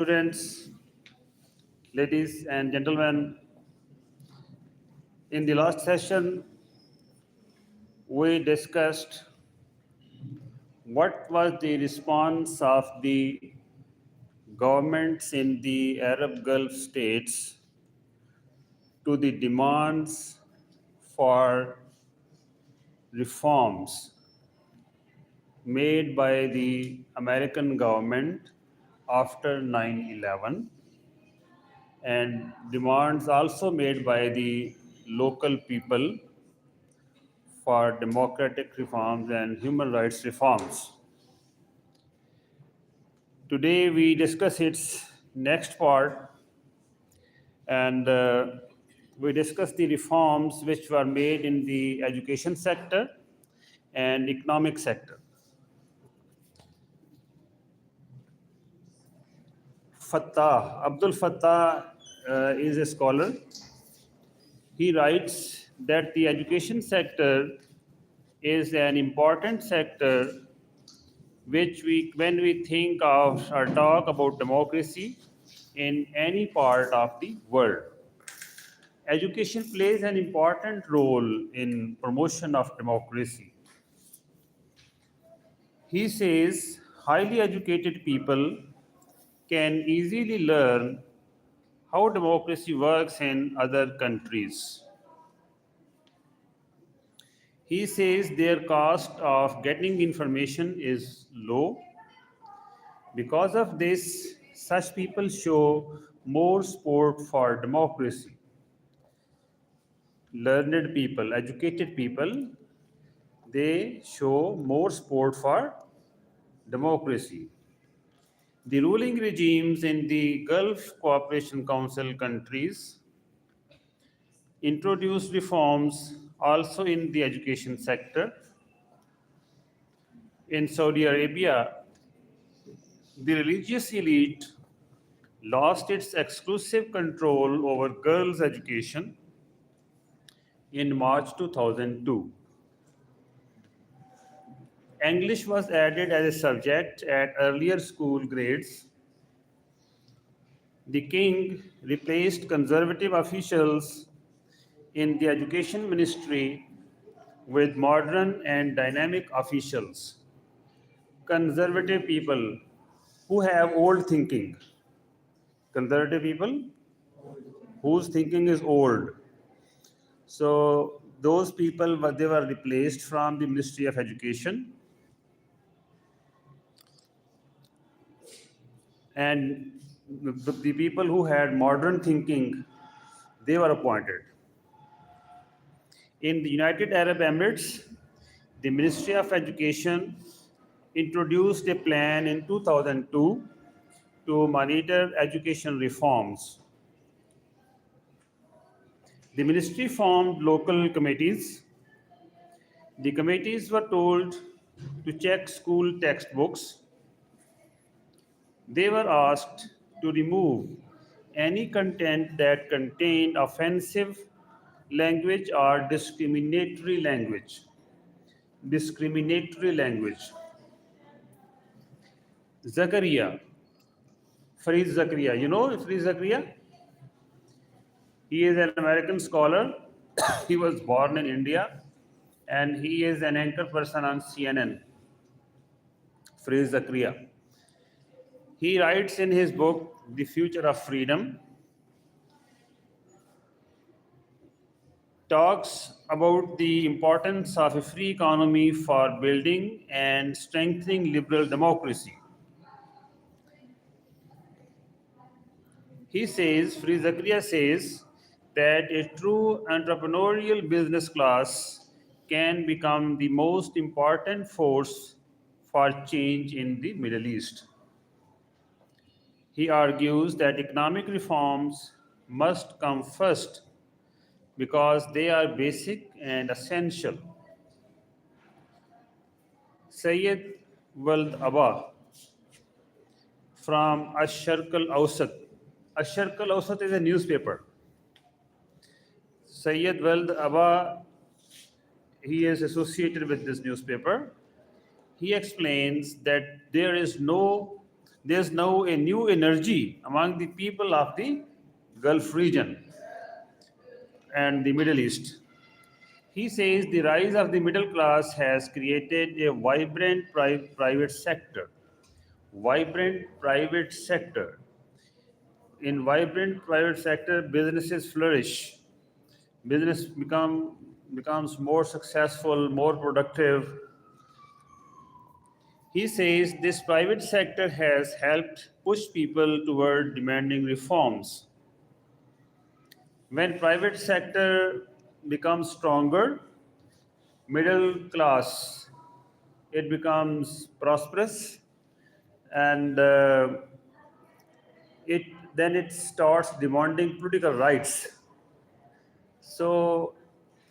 Students, ladies and gentlemen, in the last session, we discussed what was the response of the governments in the Arab Gulf states to the demands for reforms made by the American government after 9/11, and demands also made by the local people for democratic reforms and human rights reforms. Today we discuss its next part, and we discuss the reforms which were made in the education sector and economic sector. Abdul Fattah is a scholar. He writes that the education sector is an important sector which when we think of or talk about democracy in any part of the world. Education plays an important role in promotion of democracy. He says highly educated people can easily learn how democracy works in other countries. He says their cost of getting information is low. Because of this, such people show more support for democracy. Learned people, educated people, they show more support for democracy. The ruling regimes in the Gulf Cooperation Council countries introduced reforms also in the education sector. In Saudi Arabia, the religious elite lost its exclusive control over girls' education in March 2002. English was added as a subject at earlier school grades. The king replaced conservative officials in the education ministry with modern and dynamic officials. Conservative people who have old thinking. Conservative people whose thinking is old. So those people they were replaced from the Ministry of Education, and the people who had modern thinking, they were appointed. In the United Arab Emirates, the Ministry of Education introduced a plan in 2002 to monitor education reforms. The ministry formed local committees. The committees were told to check school textbooks. They were asked to remove any content that contained offensive language or discriminatory language. Discriminatory language. Zakaria, Farid Zakaria. You know Farid Zakaria? He is an American scholar. He was born in India, and he is an anchor person on CNN. Farid Zakaria. He writes in his book, The Future of Freedom, talks about the importance of a free economy for building and strengthening liberal democracy. He says, Free Zakaria says, that a true entrepreneurial business class can become the most important force for change in the Middle East. He argues that economic reforms must come first because they are basic and essential. Sayyid Wald Abba from Ash-Sharq al-Awsat. Ash-Sharq al-Awsat is a newspaper. Sayyid Wald Abba, he is associated with this newspaper. He explains that there is no There's now a new energy among the people of the Gulf region and the Middle East. He says the rise of the middle class has created a vibrant private sector. Vibrant private sector. In vibrant private sector, businesses flourish. Business becomes more successful, more productive. He says this private sector has helped push people toward demanding reforms. When private sector becomes stronger, middle class, it becomes prosperous, and it then it starts demanding political rights. So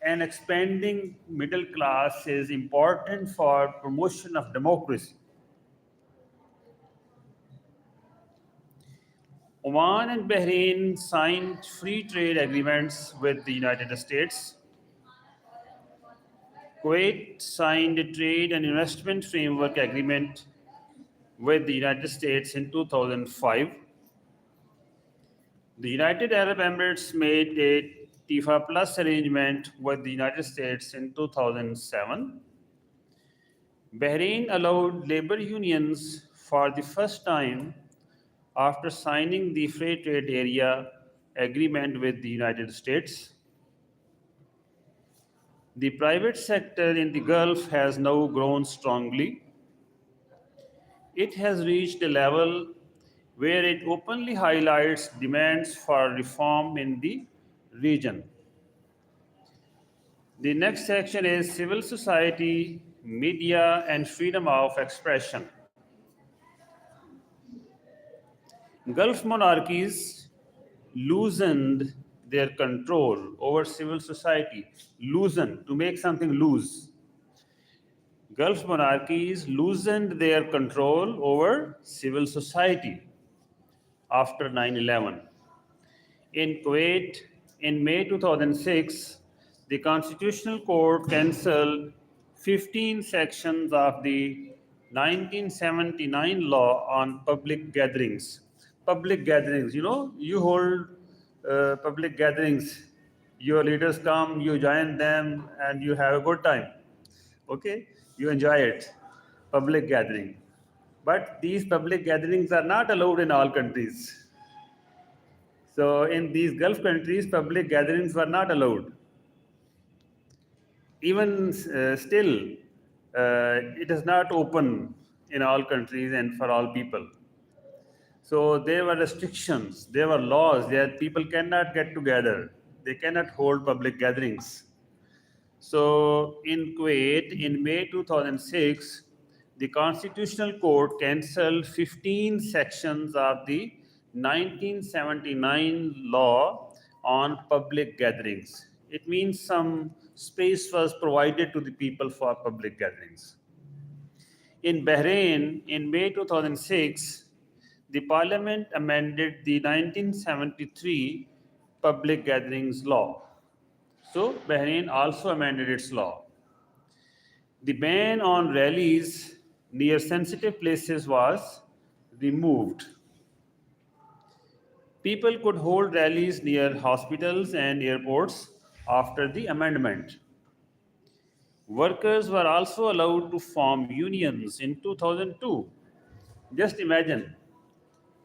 an expanding middle class is important for promotion of democracy. Oman and Bahrain signed free trade agreements with the United States. Kuwait signed a trade and investment framework agreement with the United States in 2005. The United Arab Emirates made a TIFA Plus arrangement with the United States in 2007. Bahrain allowed labor unions for the first time after signing the free trade area agreement with the United States. The private sector in the Gulf has now grown strongly. It has reached a level where it openly highlights demands for reform in the region. The next section is civil society, media, and freedom of expression. Gulf monarchies loosened their control over civil society. Loosen, to make something loose. Gulf monarchies loosened their control over civil society after 9/11. In Kuwait, in May 2006, the Constitutional Court cancelled 15 sections of the 1979 law on public gatherings. Public gatherings, you hold public gatherings. Your leaders come, you join them, and you have a good time. Okay? You enjoy it. Public gathering. But these public gatherings are not allowed in all countries. So in these Gulf countries, public gatherings were not allowed. Even still, it is not open in all countries and for all people. So there were restrictions, there were laws that people cannot get together. They cannot hold public gatherings. So in Kuwait, in May 2006, the Constitutional Court cancelled 15 sections of the 1979 law on public gatherings. It means some space was provided to the people for public gatherings. In Bahrain, in May 2006, the parliament amended the 1973 public gatherings law. So Bahrain also amended its law. The ban on rallies near sensitive places was removed. People could hold rallies near hospitals and airports after the amendment. Workers were also allowed to form unions in 2002. Just imagine,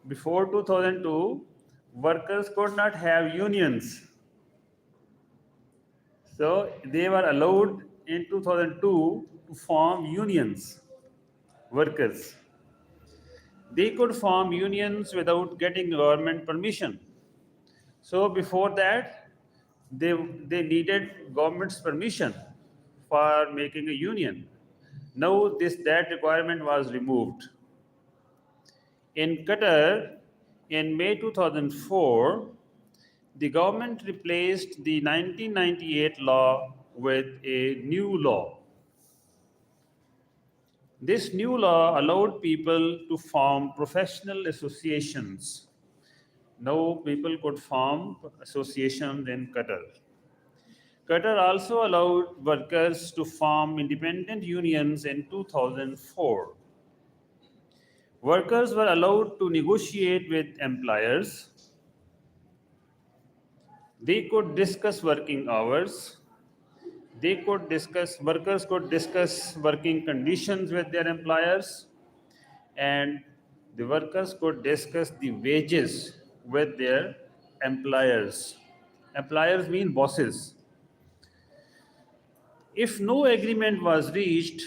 before 2002, workers could not have unions. So they were allowed in 2002 to form unions, workers. They could form unions without getting government permission. So before that, they needed government's permission for making a union. Now that requirement was removed. In Qatar, in May 2004, the government replaced the 1998 law with a new law. This new law allowed people to form professional associations. Now people could form associations in Qatar. Qatar also allowed workers to form independent unions in 2004. Workers were allowed to negotiate with employers. They could discuss working hours. Workers could discuss working conditions with their employers, and the workers could discuss the wages with their employers. Employers mean bosses. If no agreement was reached,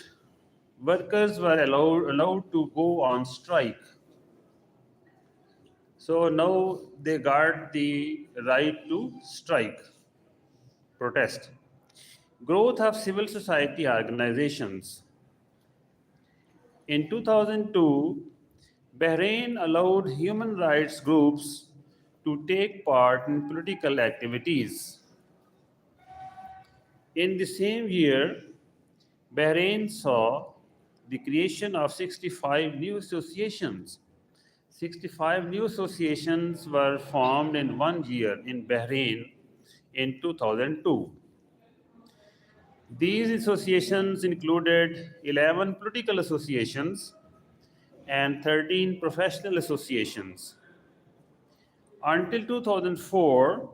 workers were allowed to go on strike. So now they got the right to strike, protest. Growth of civil society organizations. In 2002, Bahrain allowed human rights groups to take part in political activities. In the same year, Bahrain saw the creation of 65 new associations. 65 new associations were formed in 1 year in Bahrain in 2002. These associations included 11 political associations and 13 professional associations. Until 2004,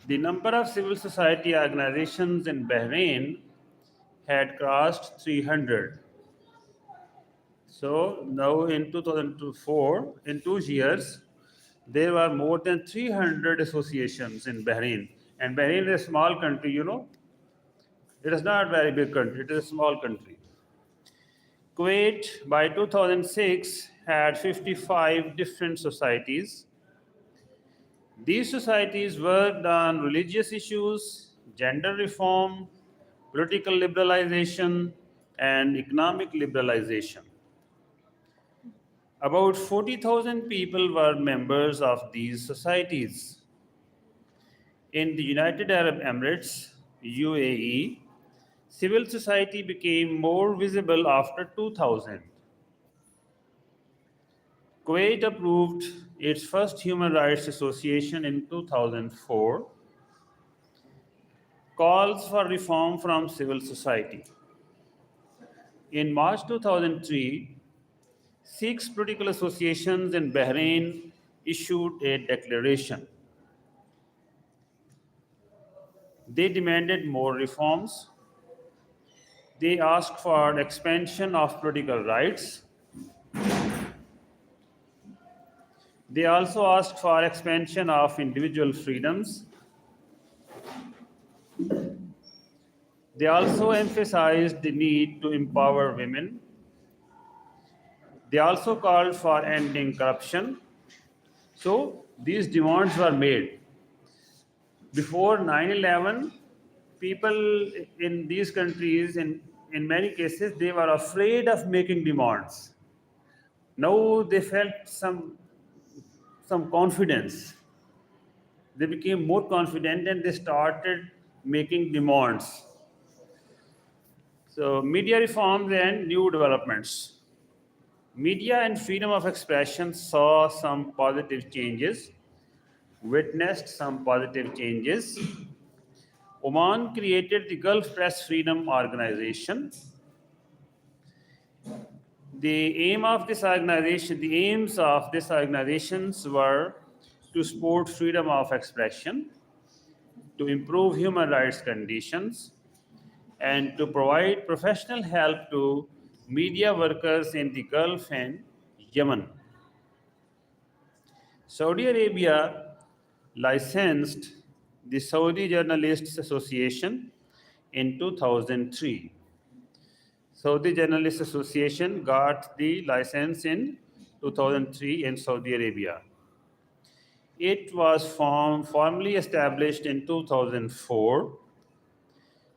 the number of civil society organizations in Bahrain had crossed 300. So now in 2004, in 2 years, there were more than 300 associations in Bahrain. And Bahrain is a small country, you know. It is not a very big country, it is a small country. Kuwait by 2006 had 55 different societies. These societies worked on religious issues, gender reform, political liberalization, and economic liberalization. About 40,000 people were members of these societies. In the United Arab Emirates, UAE, civil society became more visible after 2000. Kuwait approved its first human rights association in 2004. Calls for reform from civil society. In March 2003, 6 political associations in Bahrain issued a declaration. They demanded more reforms. They asked for expansion of political rights. They also asked for expansion of individual freedoms. They also emphasized the need to empower women. They also called for ending corruption. So these demands were made. Before 9/11, people in these countries, in many cases, they were afraid of making demands. Now they felt some confidence. They became more confident and they started making demands. So, media reforms and new developments. Media and freedom of expression saw some positive changes, witnessed some positive changes. Oman created the Gulf Press Freedom Organization. The aims of this organizations were to support freedom of expression, to improve human rights conditions, and to provide professional help to media workers in the Gulf and Yemen. Saudi Arabia licensed the Saudi Journalists Association in 2003. Saudi Journalists Association got the license in 2003 in Saudi Arabia. It was formally established in 2004.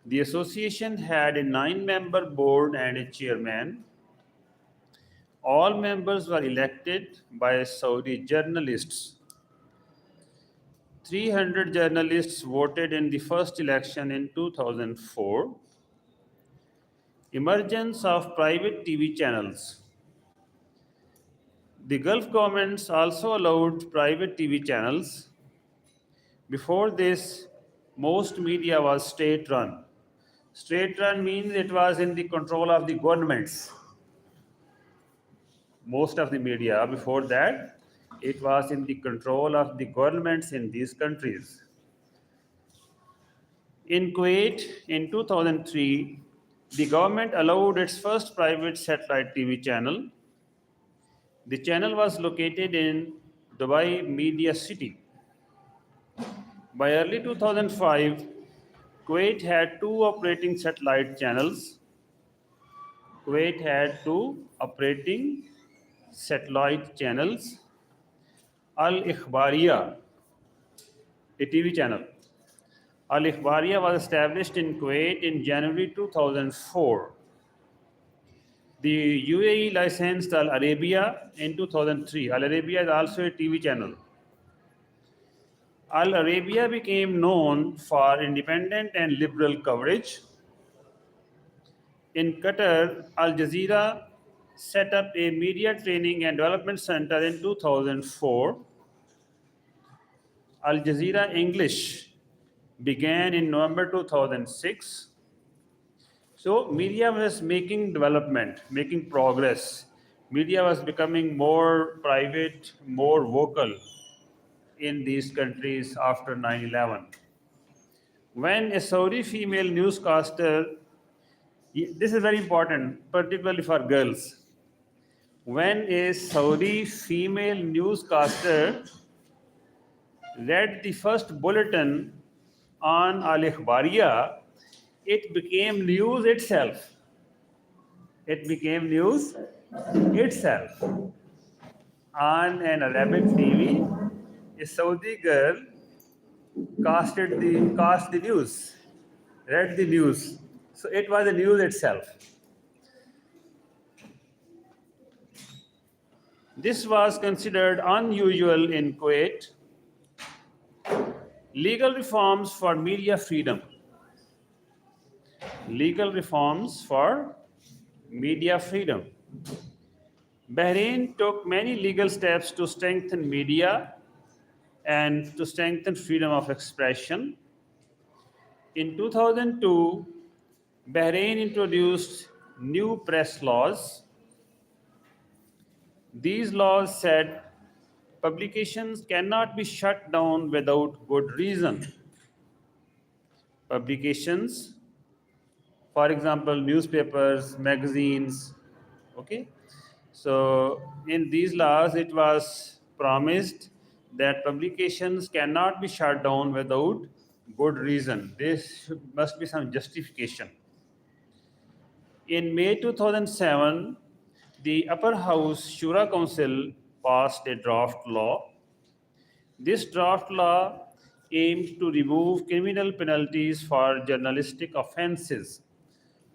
The association had a 9-member board and a chairman. All members were elected by Saudi journalists. 300 journalists voted in the first election in 2004. Emergence of private TV channels. The Gulf governments also allowed private TV channels. Before this, most media was state-run. State-run means it was in the control of the governments. most of the media. Before that, it was in the control of the governments in these countries. In Kuwait, in 2003, the government allowed its first private satellite TV channel. The channel was located in Dubai Media City. By early 2005, Kuwait had two operating satellite channels. Kuwait had two operating satellite channels. Al Ikhbariya, a TV channel. Al Ikhbariya was established in Kuwait in January 2004. The UAE licensed Al Arabiya in 2003. Al Arabiya is also a TV channel. Al Arabiya became known for independent and liberal coverage. In Qatar, Al Jazeera set up a media training and development center in 2004. Al Jazeera English began in November 2006. So media was making development, making progress. Media was becoming more private, more vocal in these countries after 9/11. When a Saudi female newscaster, this is very important, particularly for girls. When a Saudi female newscaster read the first bulletin on Al Ikhbariya, it became news itself. It became news itself. On an Arabic TV, a Saudi girl cast the news, read the news. So it was the news itself. This was considered unusual in Kuwait. Legal reforms for media freedom. Legal reforms for media freedom. Bahrain took many legal steps to strengthen media and to strengthen freedom of expression. In 2002, Bahrain introduced new press laws. These laws said publications cannot be shut down without good reason. Publications, for example, newspapers, magazines, okay? So in these laws, it was promised that publications cannot be shut down without good reason. Must be some justification. In May 2007, the Upper House Shura Council passed a draft law. This draft law aimed to remove criminal penalties for journalistic offenses.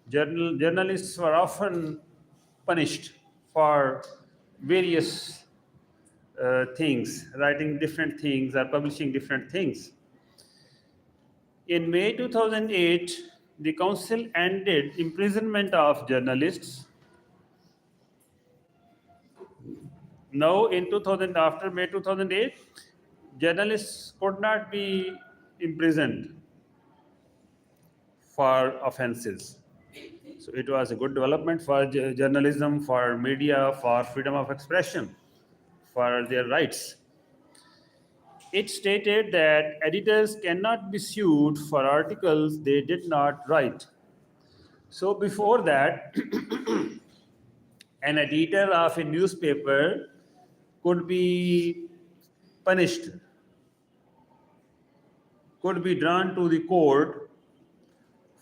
Journalists were often punished for various things, writing different things or publishing different things. In May 2008, the council ended imprisonment of journalists. Now, in 2000, after May 2008, journalists could not be imprisoned for offenses. So it was a good development for journalism, for media, for freedom of expression, for their rights. It stated that editors cannot be sued for articles they did not write. So before that, an editor of a newspaper could be punished, could be drawn to the court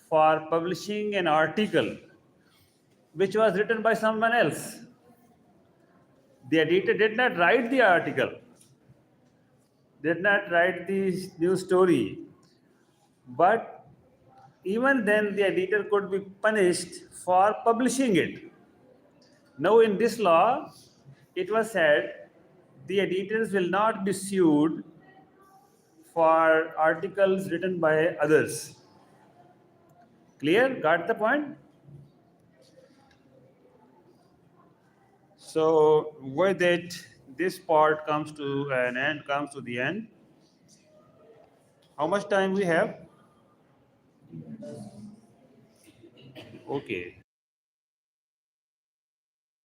for publishing an article which was written by someone else. The editor did not write the article, did not write the news story, but even then the editor could be punished for publishing it. Now in this law, it was said the editors will not be sued for articles written by others. Clear? Got the point? So with it, this part comes to an end, comes to the end. How much time we have? Okay.